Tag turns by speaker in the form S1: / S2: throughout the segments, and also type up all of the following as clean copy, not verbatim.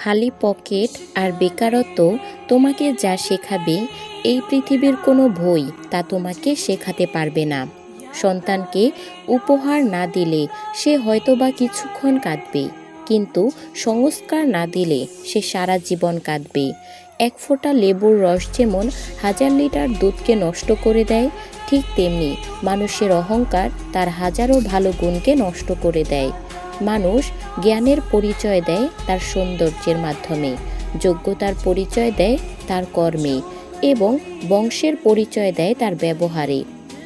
S1: খালি পকেট আর বেকারত্ব তোমাকে যা শেখাবে, এই পৃথিবীর কোনো বই তা তোমাকে শেখাতে পারবে না। সন্তানকে উপহার না দিলে সে হয়তোবা কিছুক্ষণ কাঁদবে, কিন্তু সংস্কার না দিলে সে সারা জীবন কাঁদবে। এক ফোঁটা লেবুর রস যেমন 1000 লিটার দুধকে নষ্ট করে দেয়, ঠিক তেমনি মানুষের অহংকার তার হাজারো ভালো গুণকে নষ্ট করে দেয়। মানুষ জ্ঞানের পরিচয় দেয় তার সৌন্দর্যের মাধ্যমে, যোগ্যতার পরিচয় দেয় তার কর্মে, এবং বংশের পরিচয় দেয় তার ব্যবহারে।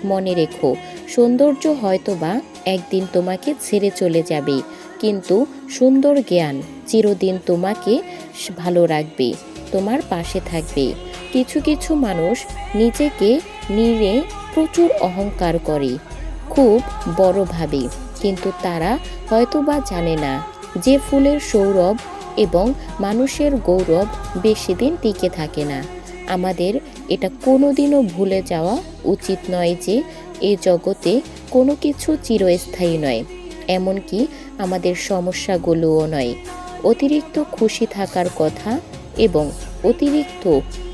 S1: মনে রেখো, সৌন্দর্য হয়তোবা একদিন তোমাকে ছেড়ে চলে যাবে, কিন্তু সুন্দর জ্ঞান চিরদিন তোমাকে ভালো রাখবে, তোমার পাশে থাকবে। কিছু কিছু মানুষ নিজেকে নিয়ে প্রচুর অহংকার করে, খুব বড় ভাবে, কিন্তু তারা হয়তোবা জানে না যে ফুলের সৌরভ এবং মানুষের গৌরব বেশি দিন টিকে থাকে না। আমাদের এটা কোনোদিনও ভুলে যাওয়া উচিত নয় যে এই জগতে কোনো কিছু চিরস্থায়ী নয়, এমনকি আমাদের সমস্যাগুলোও নয়। অতিরিক্ত খুশি থাকার কথা এবং অতিরিক্ত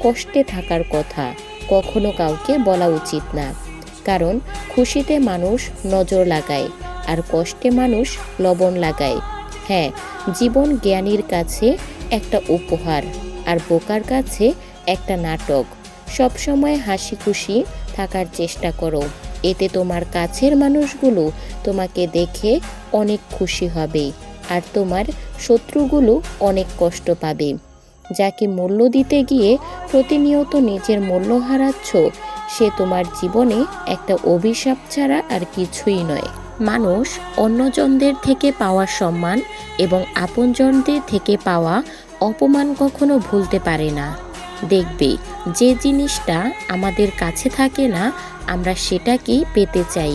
S1: কষ্টে থাকার কথা কখনো কাউকে বলা উচিত না, কারণ খুশিতে মানুষ নজর লাগায় আর কষ্টে মানুষ লবণ লাগায়। হ্যাঁ, জীবন জ্ঞানীর কাছে একটা উপহার আর বোকার কাছে একটা নাটক। সবসময় হাসি খুশি থাকার চেষ্টা করো, এতে তোমার কাছের মানুষগুলো তোমাকে দেখে অনেক খুশি হবে আর তোমার শত্রুগুলো অনেক কষ্ট পাবে। যাকে মূল্য দিতে গিয়ে প্রতিনিয়ত নিজের মূল্য হারাচ্ছ, সে তোমার জীবনে একটা অভিশাপ ছাড়া আর কিছুই নয়। মানুষ অন্যজনদের থেকে পাওয়া সম্মান এবং আপনজনদের থেকে পাওয়া অপমান কখনো ভুলতে পারে না। দেখবে, যে জিনিসটা আমাদের কাছে থাকে না আমরা সেটাকেই পেতে চাই,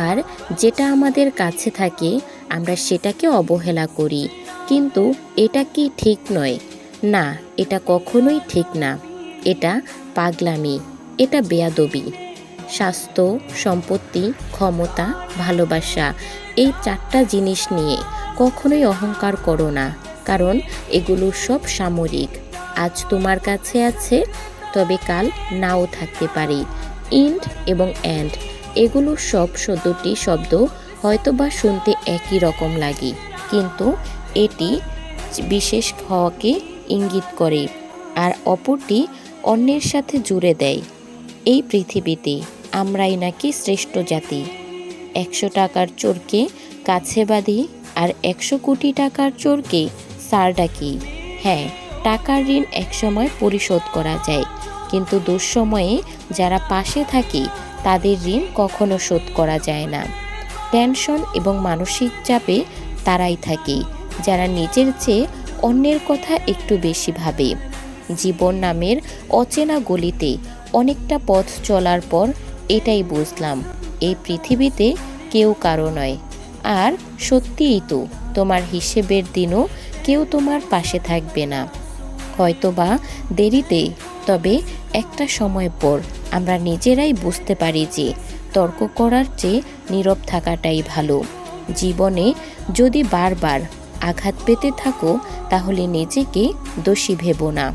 S1: আর যেটা আমাদের কাছে থাকে আমরা সেটাকে অবহেলা করি। কিন্তু এটা কি ঠিক নয়? না, এটা কখনোই ঠিক না। এটা পাগলামি, এটা বেয়াদবি। স্বাস্থ্য, সম্পত্তি, ক্ষমতা, ভালোবাসা, এই 4টা জিনিস নিয়ে কখনোই অহংকার করো না, কারণ এগুলো সব সাময়িক। আজ তোমার কাছে আছে, তবে কাল নাও থাকতে পারে। ইন্ড এবং অ্যান্ড, এগুলো সব দুটি শব্দ হয়তোবা শুনতে একই রকম লাগে, কিন্তু এটি বিশেষ হওয়াকে ইঙ্গিত করে আর অপরটি অন্যের সাথে জুড়ে দেয়। এই পৃথিবীতে আমরাই নাকি শ্রেষ্ঠ জাতি। 100 টাকার চোরকে কাছে বাঁধি আর 100 কোটি টাকার চোরকে স্যার ডাকি। হ্যাঁ, টাকার ঋণ একসময় পরিশোধ করা যায়, কিন্তু দুঃসময়ে যারা পাশে থাকে তাদের ঋণ কখনো শোধ করা যায় না। টেনশন এবং মানসিক চাপে তারাই থাকে যারা নিজের চেয়ে অন্যের কথা একটু বেশি ভাবে। জীবন নামের অচেনা গলিতে অনেকটা পথ চলার পর এটাই বুঝলাম, এই পৃথিবীতে কেউ কারো নয়। আর সত্যিই তো, তোমার হিসেবের দিনও কেউ তোমার পাশে থাকবে না, হয়তোবা দেরিতে, তবে একটা সময় পর আমরা নিজেরাই বুঝতে পারি যে তর্ক করার চেয়ে নীরব থাকাটাই ভালো। জীবনে যদি বারবার আঘাত পেতে থাকো তাহলে নিজেকে দোষী ভেবো না,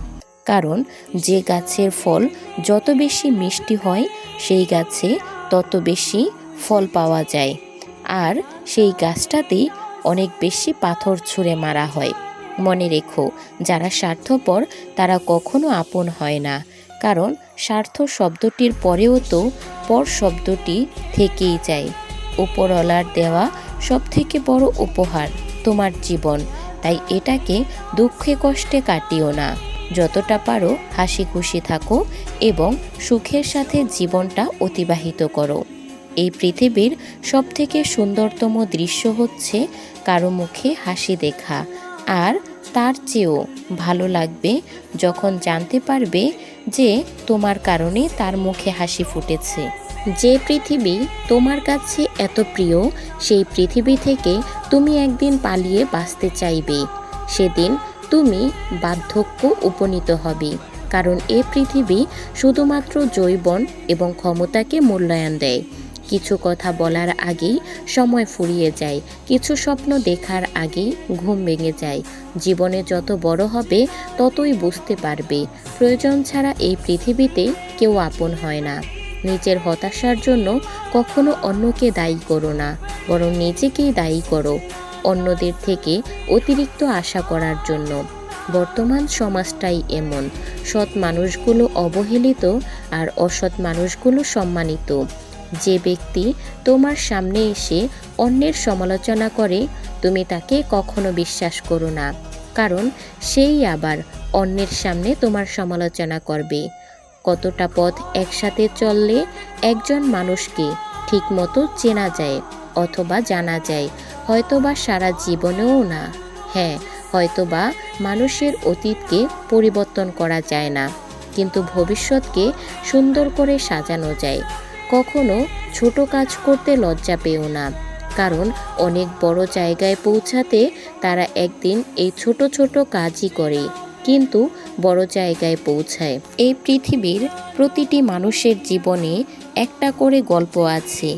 S1: কারণ যে গাছের ফল যত বেশি মিষ্টি হয় সেই গাছে তত বেশি ফল পাওয়া যায়, আর সেই গাছটাতেই অনেক বেশি পাথর ছুঁড়ে মারা হয়। মনে রেখো, যারা স্বার্থপর তারা কখনো আপন হয় না, কারণ স্বার্থ শব্দটির পরেও তো পর শব্দটি থেকেই যায়। উপরওয়ালার দেওয়া সবথেকে বড় উপহার তোমার জীবন, তাই এটাকে দুঃখে কষ্টে কাটিও না। যতটা পারো হাসি খুশি থাকো এবং সুখের সাথে জীবনটা অতিবাহিত করো। এই পৃথিবীর সবথেকে সুন্দরতম দৃশ্য হচ্ছে কারো মুখে হাসি দেখা, আর তার চেয়েও ভালো লাগবে যখন জানতে পারবে যে তোমার কারণে তার মুখে হাসি ফুটেছে। যে পৃথিবী তোমার কাছে এত প্রিয়, সেই পৃথিবী থেকে তুমি একদিন পালিয়ে বাঁচতে চাইবে। সেদিন তুমি বার্ধক্য উপনীত হবে, কারণ এ পৃথিবী শুধুমাত্র যৌবন এবং ক্ষমতাকে মূল্যায়ন দেয়। কিছু কথা বলার আগেই সময় ফুরিয়ে যায়, কিছু স্বপ্ন দেখার আগেই ঘুম ভেঙে যায়। জীবনে যত বড় হবে ততই বুঝতে পারবে প্রয়োজন ছাড়া এই পৃথিবীতে কেউ আপন হয় না। নিজের হতাশার জন্য কখনো অন্যকে দায়ী করো না, বরং নিজেকেই দায়ী করো অন্যদের থেকে অতিরিক্ত আশা করার জন্য। বর্তমান সমাজটাই এমন, সৎ মানুষগুলো অবহেলিত আর অসৎ মানুষগুলো সম্মানিত। যে ব্যক্তি তোমার সামনে এসে অন্যের সমালোচনা করে তুমি তাকে কখনো বিশ্বাস করো না, কারণ সেই আবার অন্যের সামনে তোমার সমালোচনা করবে। কতটা পথ একসাথে চললে একজন মানুষকে ঠিকমতো চেনা যায় অথবা জানা যায়, হয়তোবা সারা জীবনেও না। হ্যাঁ, হয়তোবা মানুষের অতীতকে পরিবর্তন করা যায় না, কিন্তু ভবিষ্যৎকে সুন্দর করে সাজানো যায়। কখনো ছোট কাজ করতে লজ্জা পেও না, কারণ অনেক বড় জায়গায় পৌঁছাতে তারা একদিন এই ছোট ছোট কাজই করে, কিন্তু বড় জায়গায় পৌঁছায়। এই পৃথিবীর প্রতিটি মানুষের জীবনে একটা করে গল্প আছে।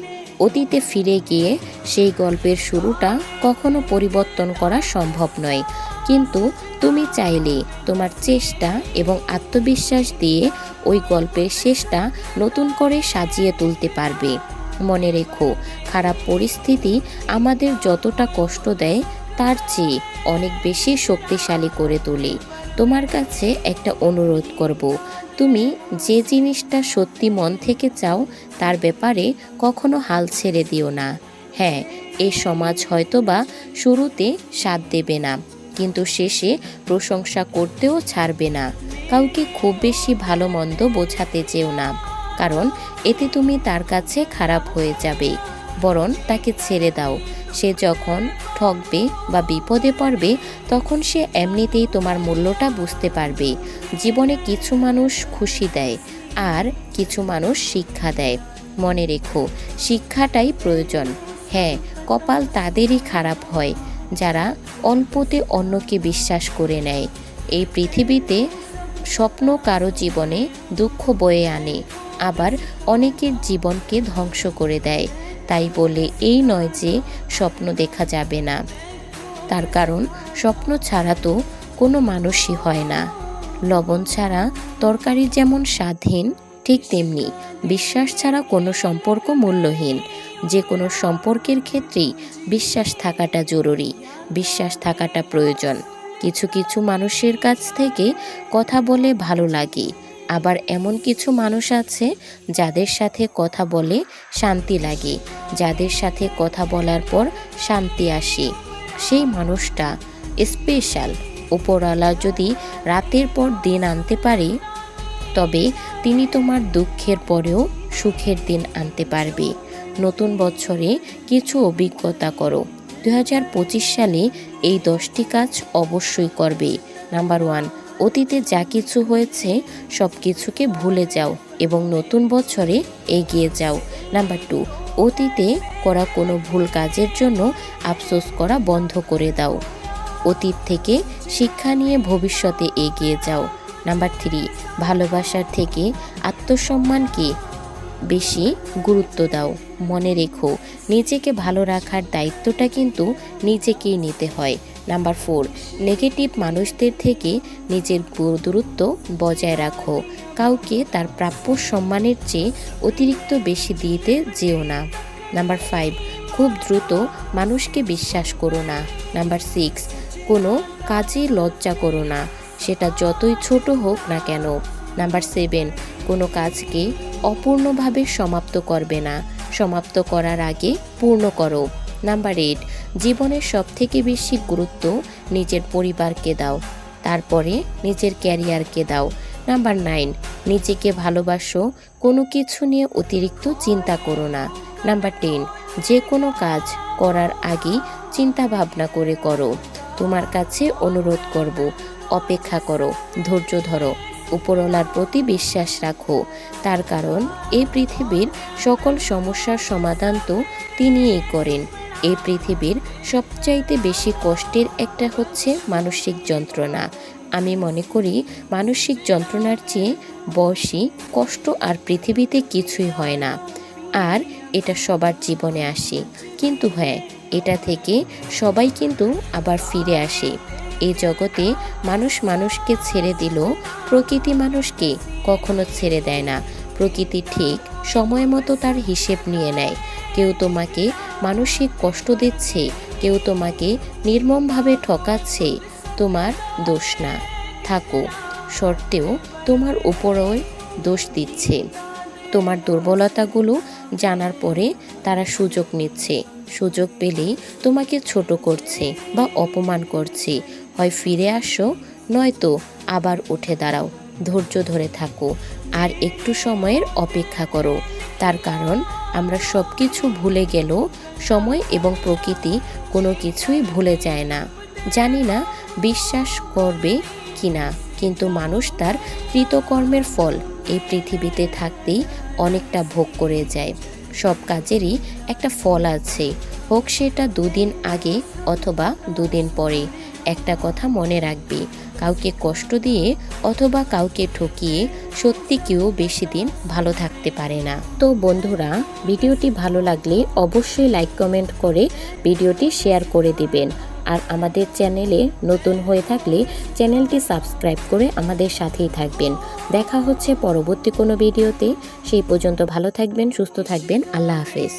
S1: অতীতে ফিরে গিয়ে সেই গল্পের শুরুটা কখনো পরিবর্তন করা সম্ভব নয়, কিন্তু তুমি চাইলে তোমার চেষ্টা এবং আত্মবিশ্বাস দিয়ে ওই গল্পের শেষটা নতুন করে সাজিয়ে তুলতে পারবে। মনে রেখো, খারাপ পরিস্থিতি আমাদের যতটা কষ্ট দেয় তার চেয়ে অনেক বেশি শক্তিশালী করে তোলে। তোমার কাছে একটা অনুরোধ করব, তুমি যে জিনিসটা সত্যি মন থেকে চাও তার ব্যাপারে কখনো হাল ছেড়ে দিও না। হ্যাঁ, এই সমাজ হয়তোবা শুরুতে সাথ দেবে না, কিন্তু শেষে প্রশংসা করতেও ছাড়বে না। কাউকে খুব বেশি ভালো মন্দ বোঝাতে চেও না, কারণ এতে তুমি তার কাছে খারাপ হয়ে যাবে। বরং তাকে ছেড়ে দাও। সে যখন ঠকবে বা বিপদে পড়বে তখন সে এমনিতেই তোমার মূল্যটা বুঝতে পারবে। জীবনে কিছু মানুষ খুশি দেয় আর কিছু মানুষ শিক্ষা দেয়। মনে রেখো, শিক্ষাটাই প্রয়োজন। হ্যাঁ, কপাল তাদেরই খারাপ হয় যারা অল্পতে অন্যকে বিশ্বাস করে নেয়। এই পৃথিবীতে স্বপ্ন কারো জীবনে দুঃখ বয়ে আনে, আবার অনেকের জীবনকে ধ্বংস করে দেয়। তাই বলে এই নয় যে স্বপ্ন দেখা যাবে না, তার কারণ স্বপ্ন ছাড়া তো কোনো মানুষই হয় না। লবণ ছাড়া তরকারি যেমন স্বাদহীন, ঠিক তেমনি বিশ্বাস ছাড়া কোনো সম্পর্ক মূল্যহীন। যে কোনো সম্পর্কের ক্ষেত্রেই বিশ্বাস থাকাটা জরুরি, বিশ্বাস থাকাটা প্রয়োজন। কিছু কিছু মানুষের কাছ থেকে কথা বলে ভালো লাগে, আবার এমন কিছু মানুষ আছে যাদের সাথে কথা বলে শান্তি লাগে, যাদের সাথে কথা বলার পর শান্তি আসে। সেই মানুষটা স্পেশাল। উপরওয়ালা যদি রাতের পর দিন আনতে পারে, তবে তিনি তোমার দুঃখের পরেও সুখের দিন আনতে পারবে। নতুন বছরে কিছু অভিজ্ঞতা করো। 2025 সালে এই 10টি কাজ অবশ্যই করবে। নাম্বার 1, অতীতে যা কিছু হয়েছে সব কিছুকে ভুলে যাও এবং নতুন বছরে এগিয়ে যাও। নাম্বার 2, অতীতে করা কোনো ভুল কাজের জন্য আফসোস করা বন্ধ করে দাও। অতীত থেকে শিক্ষা নিয়ে ভবিষ্যতে এগিয়ে যাও। নাম্বার 3, ভালোবাসার থেকে আত্মসম্মানকে বেশি গুরুত্ব দাও। মনে রেখো, নিজেকে ভালো রাখার দায়িত্বটা কিন্তু নিজেকেই নিতে হয়। নাম্বার 4, নেগেটিভ মানুষদের থেকে নিজের দূরত্ব বজায় রাখো। কাউকে তার প্রাপ্য সম্মানের চেয়ে অতিরিক্ত বেশি দিতে যেও না। নাম্বার 5, খুব দ্রুত মানুষকে বিশ্বাস করো না। নাম্বার 6, কোনো কাজে লজ্জা করো না, সেটা যতই ছোট হোক না কেন। নাম্বার 7, কোনো কাজকে অপূর্ণভাবে সমাপ্ত করবে না, সমাপ্ত করার আগে পূর্ণ করো। নাম্বার 8, জীবনের সবথেকে বেশি গুরুত্ব নিজের পরিবারকে দাও, তারপরে নিজের ক্যারিয়ারকে দাও। নাম্বার 9, নিজেকে ভালোবাসো, কোনো কিছু নিয়ে অতিরিক্ত চিন্তা করো না। নাম্বার 10, যে কোনো কাজ করার আগেই চিন্তা ভাবনা করে করো। তোমার কাছে অনুরোধ করব, অপেক্ষা করো, ধৈর্য ধরো, উপরওয়ালার প্রতি বিশ্বাস রাখো। তার কারণ এই পৃথিবীর সকল সমস্যার সমাধান তো তিনিই করেন। এই পৃথিবীর সবচাইতে বেশি কষ্টের একটা হচ্ছে মানসিক যন্ত্রণা। আমি মনে করি মানসিক যন্ত্রণার চেয়ে বয়সী কষ্ট আর পৃথিবীতে কিছুই হয় না। আর এটা সবার জীবনে আসে, কিন্তু হ্যাঁ, এটা থেকে সবাই কিন্তু আবার ফিরে আসে। এই জগতে মানুষ মানুষকে ছেড়ে দিলেও প্রকৃতি মানুষকে কখনো ছেড়ে দেয় না। প্রকৃতি ঠিক সময় মতো তার হিসেব নিয়ে নেয়। কেউ তোমাকে মানসিক কষ্ট দিচ্ছে, কেউ তোমাকে নির্মমভাবে ঠকাচ্ছে, তোমার দোষ না থাকো সত্ত্বেও তোমার উপরও দোষ দিচ্ছে। তোমার দুর্বলতাগুলো জানার পরে তারা সুযোগ নিচ্ছে, সুযোগ পেলেই তোমাকে ছোট করছে বা অপমান করছে। হয় ফিরে আসো, নয়তো আবার উঠে দাঁড়াও। ধৈর্য ধরে থাকো আর একটু সময়ের অপেক্ষা করো। তার কারণ আমরা সব কিছু ভুলে গেলেও সময় এবং প্রকৃতি কোনো কিছুই ভুলে যায় না। জানি না বিশ্বাস করবে কিনা, কিন্তু মানুষ তার কৃতকর্মের ফল এই পৃথিবীতে থাকতেই অনেকটা ভোগ করে যায়। সব কাজেরই একটা ফল আছে, হোক সেটা 2 দিন আগে অথবা 2 দিন পরে। একটা কথা মনে রাখবি, কাউকে কষ্ট দিয়ে অথবা কাউকে ঠকিয়ে সত্যি কেউ বেশি দিন ভালো থাকতে পারে না। তো বন্ধুরা, ভিডিওটি ভালো লাগলে অবশ্যই লাইক কমেন্ট করে ভিডিওটি শেয়ার করে দিবেন। আর আমাদের চ্যানেলে নতুন হয়ে থাকলে চ্যানেলটি সাবস্ক্রাইব করে আমাদের সাথেই থাকবেন। দেখা হচ্ছে পরবর্তী কোনো ভিডিওতে। সেই পর্যন্ত ভালো থাকবেন, সুস্থ থাকবেন। আল্লাহ হাফেজ।